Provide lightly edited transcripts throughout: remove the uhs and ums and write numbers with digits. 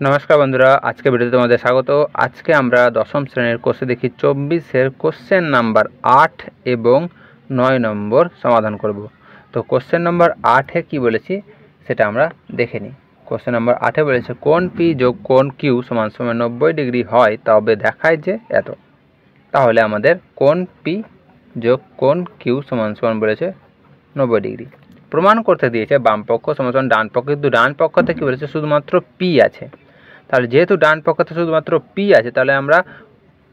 নমস্কার বন্ধুরা, আজকে ভিডিওতে তোমাদের স্বাগত। আজকে আমরা দশম শ্রেণীর কোর্সে দেখি 24-এর কোশ্চেন নাম্বার 8 এবং 9 নম্বর সমাধান করব। তো কোশ্চেন নাম্বার 8-এ কী বলেছি সেটা আমরা দেখে নিই। কোশ্চেন নাম্বার 8-এ বলেছে কোণ পি যোগ কোণ কিউ সমান সমান 90 ডিগ্রি হয়, তবে দেখায় যে এত। তাহলে আমাদের কোণ পি যোগ কোণ কিউ সমান সমান বলেছে 90 ডিগ্রি। প্রমাণ করতে দিয়েছে বাম পক্ষ সমান সমান ডান পক্ষ, কিন্তু ডান পক্ষতে কী বলেছে শুধুমাত্র পি আছে। তাহলে যেহেতু ডান পক্ষতে শুধুমাত্র পি আছে, তাহলে আমরা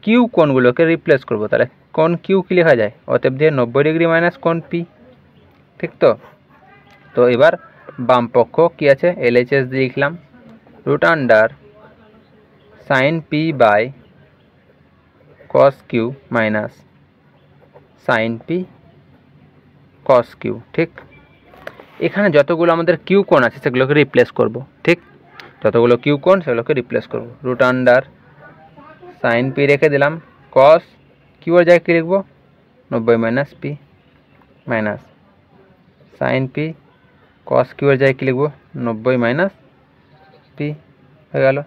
কিউ কোণগুলোকে রিপ্লেস করব। তাহলে কোণ কিউ কী লেখা যায়? অতএব দিয়ে 90 ডিগ্রি মাইনাস কোণ পি, ঠিক তো? তো এবার বাম পক্ষ কী আছে, এলএইচএস দিয়ে লিখলাম root under sine P by cos Q minus sine P cos Q. ঠিক, এখানে যতগুলো আমাদের কিউ কোণ আছে সেগুলোকে রিপ্লেস করব। ঠিক, যতগুলো কিউ কোণ সেগুলোকে রিপ্লেস করব। রুট আন্ডার সাইন পি রেখে দিলাম, কস কিউ এর জায়গায় কী লিখব 90 minus P minus sine P cos Q এর জায়গায় কী লিখব 90 মাইনাস পি হয়ে গেল।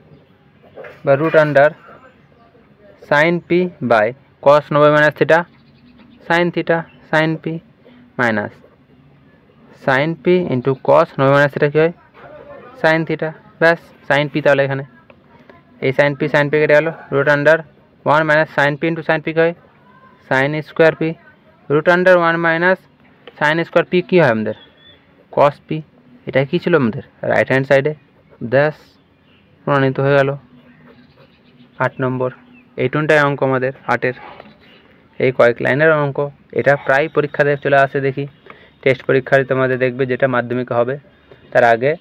বা root under sine P by cos 90 minus theta sine theta sine P minus sine P into cos 90 minus theta কী হয় সাইন থিটা। ব্যাস, সাইন পি তাহলে এখানে এই সাইন পি কেটে গেল। Root under 1 minus sine P into sine P কী হয় sine square P. Root under 1 minus sine square P কী হয় আমাদের কস পি। এটা কী ছিল আমাদের রাইট হ্যান্ড সাইডে। ব্যাস, প্রমাণিত হয়ে গেল 8 নম্বর। এইটুনটাই অঙ্ক আমাদের 8-এর, এই কয়েক লাইনের অঙ্ক। এটা প্রায় পরীক্ষাতে চলে আসে, দেখি টেস্ট পরীক্ষায় তোমাদের দেখবে যেটা মাধ্যমিকে হবে তার আগে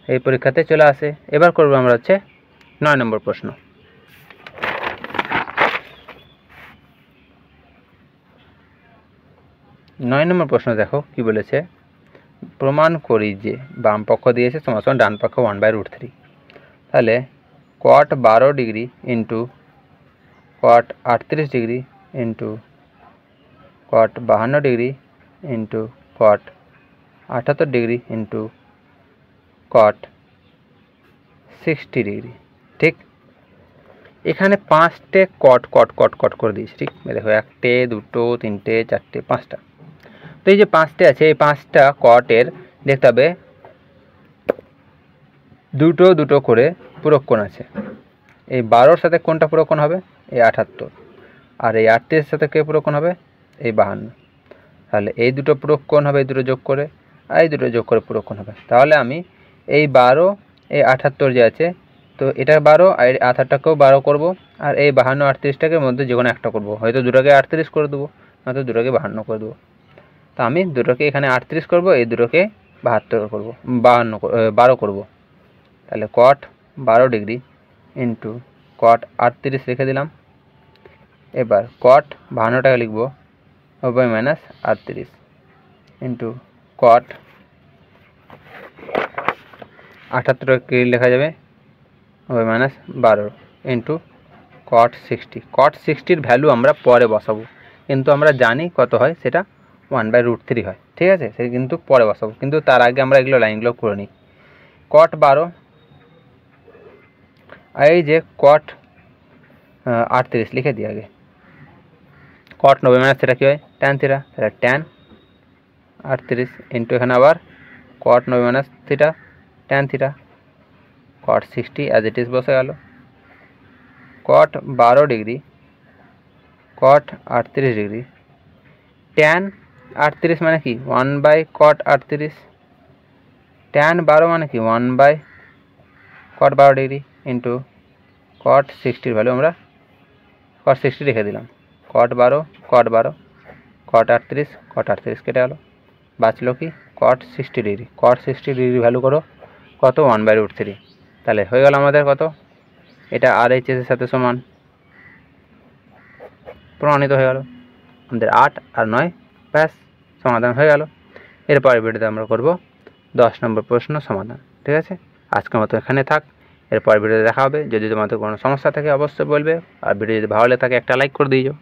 এই পরীক্ষাতে চলে আসে। এবার করবো আমরা হচ্ছে 9 নম্বর প্রশ্ন। 9 নম্বর প্রশ্ন দেখো কি বলেছে, প্রমাণ করি যে বাম পক্ষ দিয়েছে সমান সমান ডান পক্ষ 1/√3। তাহলে কট 12 degree into cot 38 degree into cot 52 degree into cot 78 degree into cot 60 degree. ঠিক, এখানে 5টে কট কট কট কট করে দিয়েছি। ঠিক, দেখো 1টে 2টো 3টে 4টে 5টা। তো এই যে 5টে আছে, এই 5টা কটের দেখতে হবে দুটো দুটো করে পূরক কোণ আছে। এই 12-র সাথে কোনটা পূরক কোণ হবে এই 78, আর এই 38-এর সাথে কে পূরক কোণ হবে এই 52। তাহলে এই দুটো পূরক কোণ হবে এই দুটো যোগ করে, আর এই দুটো যোগ করে পূরক কোণ হবে। তাহলে আমি এই 12 এই 78 যে আছে, তো এটা 12 আর 78টাকেও 12 করবো, আর এই 52 38টাকে মধ্যে যে কোনো একটা করবো। হয়তো দুটোকে 38 করে দেবো, হয়তো দুটোকে 52 করে দেবো। তো আমি দুটোকে এখানে 38 করবো, এই দুটোকে 72 করবো, 12 করবো। তাহলে কট 12 ডিগ্রি ইন্টু কট 38 রেখে দিলাম। এবার কট 52টাকে লিখব 90 মাইনাস 38 ইন্টু কট 78টাকে লেখা যাবে 90 মাইনাস 12 ইন্টু কট 60। কট 60-র ভ্যালু আমরা পরে বসাবো, কিন্তু আমরা জানি কত হয় সেটা 1/√3 হয়। ঠিক আছে, সেটা কিন্তু পরে বসাবো, কিন্তু তার আগে আমরা এগুলো লাইনগুলো করে নিই। কট 12 আর এই যে কট 38 লিখে দিই আগে। কট 90 মাইনাস থিটা কী হয় ট্যান থিটা, তাহলে ট্যান 38 ইন্টু এখানে আবার কট 90 minus theta tan theta caught 60 as it is বসে গেল। কট 12 ডিগ্রি কট 38 ডিগ্রি ট্যান 38 মানে কি 1/কট 38, ট্যান 12 মানে কি 1/কট 12 ডিগ্রি ইন্টু কট 60-র ভ্যালু আমরা কট 60 রেখে দিলাম। কট 12 কট 12 কট 38 কেটে গেল, বাঁচলো কি কট 60 ডিগ্রি। কট 60 ডিগ্রি ভ্যালু করো কত 1/√3। তাহলে হয়ে গেল আমাদের কত, এটা RHS-এর সাথে সমান, প্রমাণিত হয়ে গেল আমাদের 8 আর 9। ব্যাস, সমাধান হয়ে গেল। এরপরের ভিডিওতে আমরা করব 10 নম্বর প্রশ্ন সমাধান। ঠিক আছে, আজকের মতো এখানে থাক, এরপরের ভিডিওতে দেখা হবে। যদি তোমাদের কোনো সমস্যা থাকে অবশ্যই বলবে, আর ভিডিও যদি ভালো লাগে থাকে একটা লাইক করে দিও।